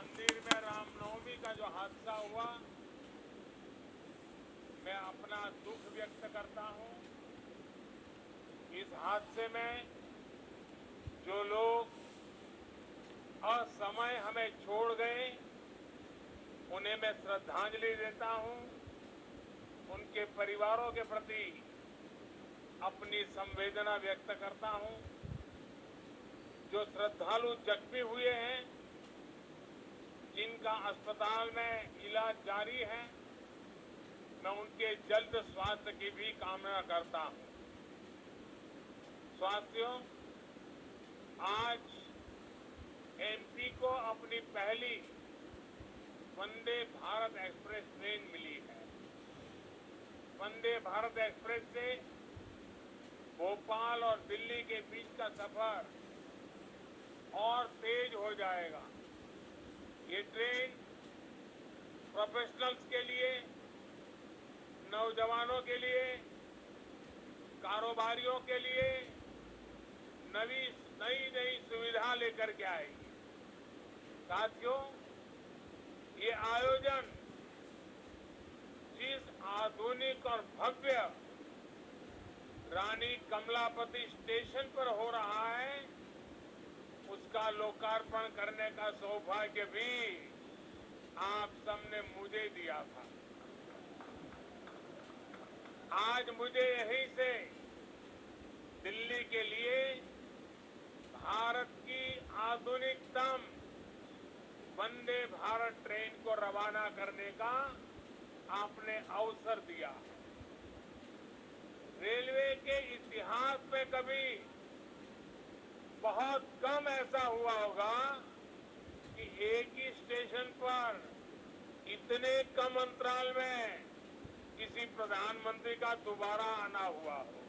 मंदिर में रामनवमी का जो हादसा हुआ, मैं अपना दुख व्यक्त करता हूं। इस हादसे में जो लोग असमय हमें छोड़ गए, उन्हें मैं श्रद्धांजलि देता हूं। उनके परिवारों के प्रति अपनी संवेदना व्यक्त करता हूं। जो श्रद्धालु जख्मी हुए हैं, जिनका अस्पताल में इलाज जारी है, मैं उनके जल्द स्वास्थ्य की भी कामना करता हूं। साथियों, आज एमपी को अपनी पहली वंदे भारत एक्सप्रेस ट्रेन मिली है। वंदे भारत एक्सप्रेस से भोपाल और दिल्ली के बीच का सफर और तेज हो जाएगा। ये ट्रेन प्रोफेशनल्स के लिए, नौजवानों के लिए, कारोबारियों के लिए नई नई सुविधा लेकर के आएगी। साथियों, ये आयोजन जिस आधुनिक और भव्य रानी कमलापति स्टेशन पर हो रहा है, उसका लोकार्पण करने का सौभाग्य भी आप सबने मुझे दिया था। आज मुझे यहीं से दिल्ली के लिए भारत की आधुनिकतम वंदे भारत ट्रेन को रवाना करने का आपने अवसर दिया। रेलवे के इतिहास में कभी बहुत कम ऐसा हुआ होगा कि एक ही स्टेशन पर इतने कम अंतराल में किसी प्रधानमंत्री का दोबारा आना हुआ हो।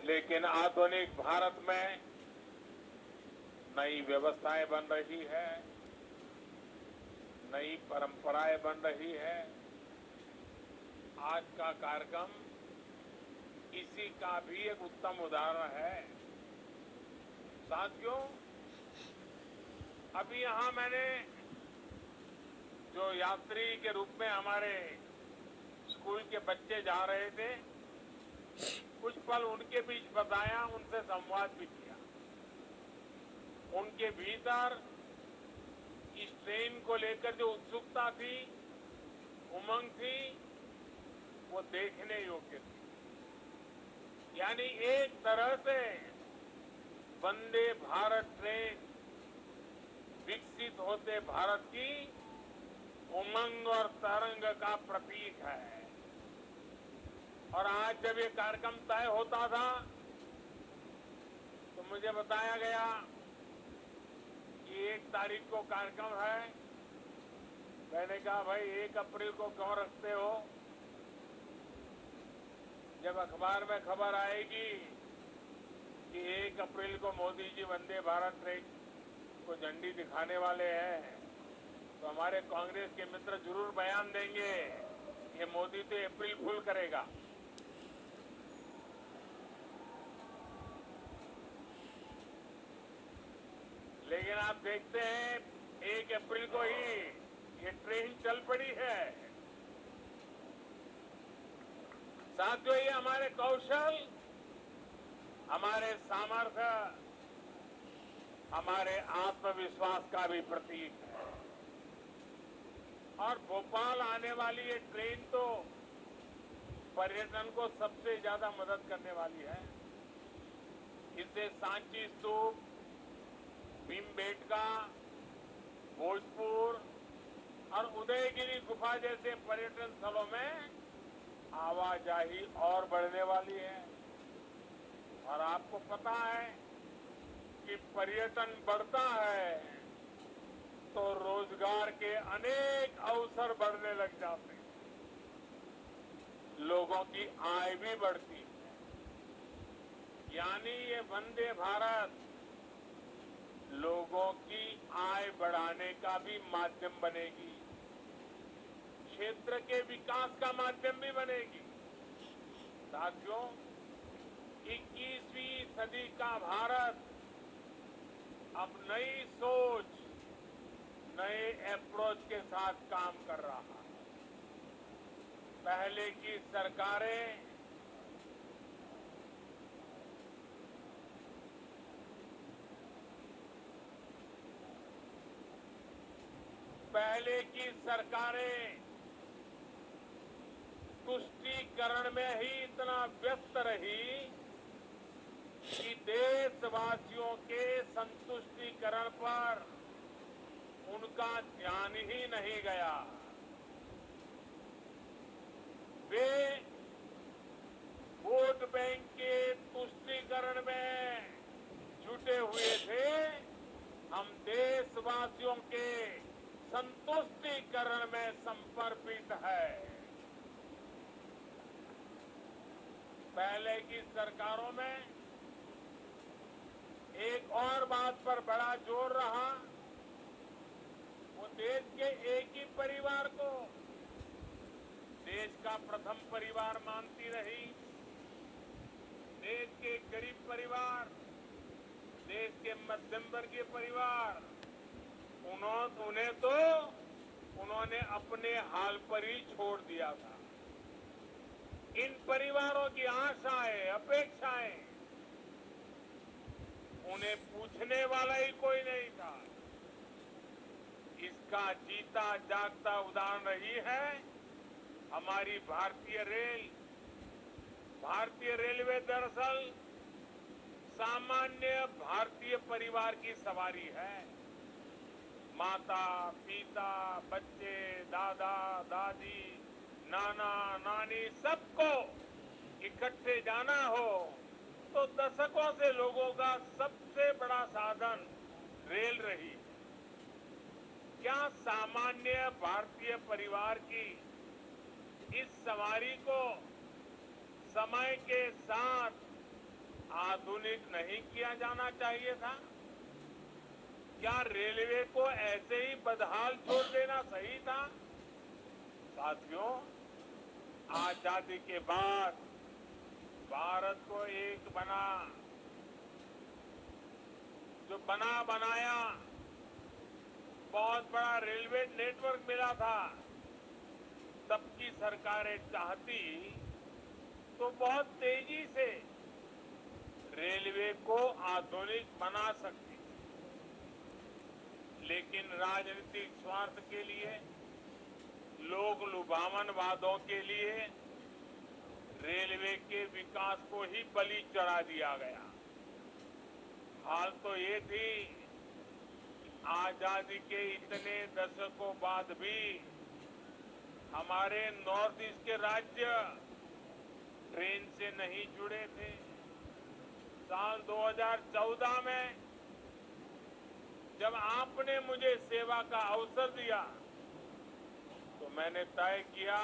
लेकिन आधुनिक भारत में नई व्यवस्थाएं बन रही है, नई परंपराएं बन रही है। आज का कार्यक्रम इसी का भी एक उत्तम उदाहरण है। साथियों, अभी यहां मैंने जो यात्री के रूप में हमारे स्कूल के बच्चे जा रहे थे, कुछ पल उनके बीच बताया, उनसे संवाद भी किया। उनके भीतर इस ट्रेन को लेकर जो उत्सुकता थी, उमंग थी, वो देखने योग्य थी। यानी एक तरह से वंदे भारत ट्रेन विकसित होते भारत की उमंग और तरंग का प्रतीक है। और आज जब ये कार्यक्रम तय होता था, तो मुझे बताया गया कि 1 तारीख को कार्यक्रम है। मैंने कहा, भाई 1 अप्रैल को क्यों रखते हो? जब अखबार में खबर आएगी कि 1 अप्रैल को मोदी जी वंदे भारत ट्रेन को झंडी दिखाने वाले हैं, तो हमारे कांग्रेस के मित्र जरूर बयान देंगे, ये मोदी तो अप्रैल फूल करेगा। लेकिन आप देखते हैं 1 अप्रैल को ही ये ट्रेन चल पड़ी है। साथियों, ये हमारे कौशल, हमारे सामर्थ्य, हमारे आत्मविश्वास का भी प्रतीक है। और भोपाल आने वाली ये ट्रेन तो पर्यटन को सबसे ज्यादा मदद करने वाली है। इससे सांची स्तूप, भीमबेटका, भोजपुर और उदयगिरी गुफा जैसे पर्यटन स्थलों में आवाजाही और बढ़ने वाली है। और आपको पता है कि पर्यटन बढ़ता है तो रोजगार के अनेक अवसर बढ़ने लग जाते हैं, लोगों की आय भी बढ़ती है। यानी ये वंदे भारत लोगों की आय बढ़ाने का भी माध्यम बनेगी, क्षेत्र के विकास का माध्यम भी बनेगी। साथियों, 21वीं सदी का भारत अब नई सोच, नए अप्रोच के साथ काम कर रहा है। पहले की सरकारें तुष्टीकरण में ही इतना व्यस्त रही कि देशवासियों के संतुष्टीकरण पर उनका ध्यान ही नहीं गया। वे वोट बैंक के तुष्टीकरण में जुटे हुए थे। हम देशवासियों के संतुष्टीकरण में समर्पित है। पहले की सरकारों में एक और बात पर बड़ा जोर रहा, वो देश के एक ही परिवार को देश का प्रथम परिवार मानती रही। देश के गरीब परिवार, देश के मध्यम वर्गीय परिवार, उन्होंने अपने हाल पर ही छोड़ दिया था। इन परिवारों की आशाएं, अपेक्षाएं, उन्हें पूछने वाला ही कोई नहीं था। इसका जीता जागता उदाहरण रही है हमारी भारतीय रेल। भारतीय रेलवे दरअसल सामान्य भारतीय परिवार की सवारी है। माता, पिता, बच्चे, दादा, दादी, नाना, नानी, सबको इकट्ठे जाना हो तो दशकों से लोगों का सबसे बड़ा साधन रेल रही। क्या सामान्य भारतीय परिवार की इस सवारी को समय के साथ आधुनिक नहीं किया जाना चाहिए था? क्या रेलवे को ऐसे ही बदहाल छोड़ देना सही था? साथियों, आजादी के बाद भारत को एक बना बनाया बहुत बड़ा रेलवे नेटवर्क मिला था। तब की सरकारें चाहती तो बहुत तेजी से रेलवे को आधुनिक बना सकती, लेकिन राजनीतिक स्वार्थ के लिए, लोक लुभावन वादों के लिए रेलवे के विकास को ही बलि चढ़ा दिया गया। हाल तो ये थी, आजादी के इतने दशकों बाद भी हमारे नॉर्थ ईस्ट के राज्य ट्रेन से नहीं जुड़े थे। साल 2014 में जब आपने मुझे सेवा का अवसर दिया तो मैंने तय किया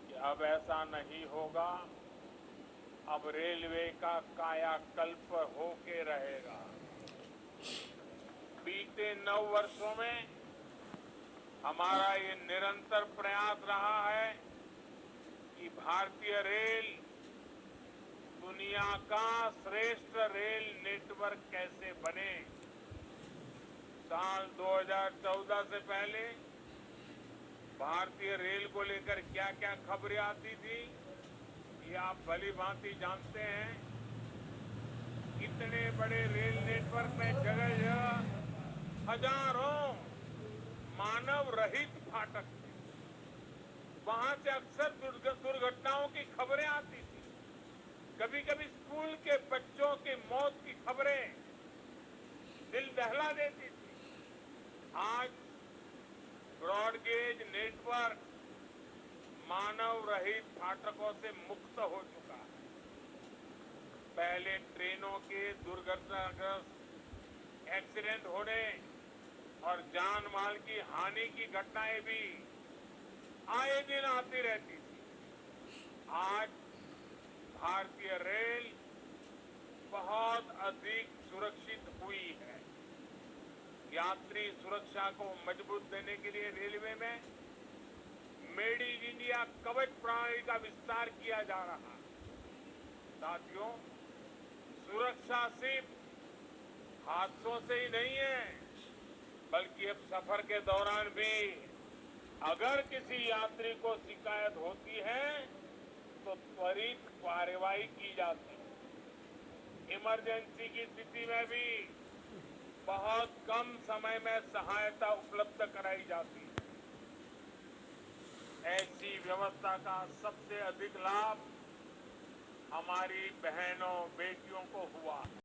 कि अब ऐसा नहीं होगा। अब रेलवे का कायाकल्प होके रहेगा। बीते 9 वर्षों में हमारा ये निरंतर प्रयास रहा है कि भारतीय रेल दुनिया का श्रेष्ठ रेल नेटवर्क कैसे बने। साल 2014 से पहले भारतीय रेल को लेकर क्या क्या खबरें आती थी, ये आप भली भांति जानते हैं। इतने बड़े रेल नेटवर्क में जगह जगह हजारों मानव रहित फाटक थे। वहां से अक्सर दुर्घटनाओं की खबरें आती थी। कभी कभी स्कूल के बच्चों की मौत की खबरें दिल दहला देती थी। आज ब्रॉडगेज नेटवर्क मानव रहित फाटकों से मुक्त हो चुका है। पहले ट्रेनों के दुर्घटनाग्रस्त एक्सीडेंट होने और जान माल की हानि की घटनाएं भी आए दिन आती रहती थी। आज भारतीय रेल बहुत अधिक सुरक्षित हुई है। यात्री सुरक्षा को मजबूत देने के लिए रेलवे में मेड इन इंडिया कवच प्रणाली का विस्तार किया जा रहा है। साथियों, सुरक्षा सिर्फ हादसों से ही नहीं है, बल्कि अब सफर के दौरान भी अगर किसी यात्री को शिकायत होती है तो त्वरित कार्रवाई की जाती है। इमरजेंसी की स्थिति में भी बहुत कम समय में सहायता उपलब्ध कराई जाती है। ऐसी व्यवस्था का सबसे अधिक लाभ हमारी बहनों बेटियों को हुआ है।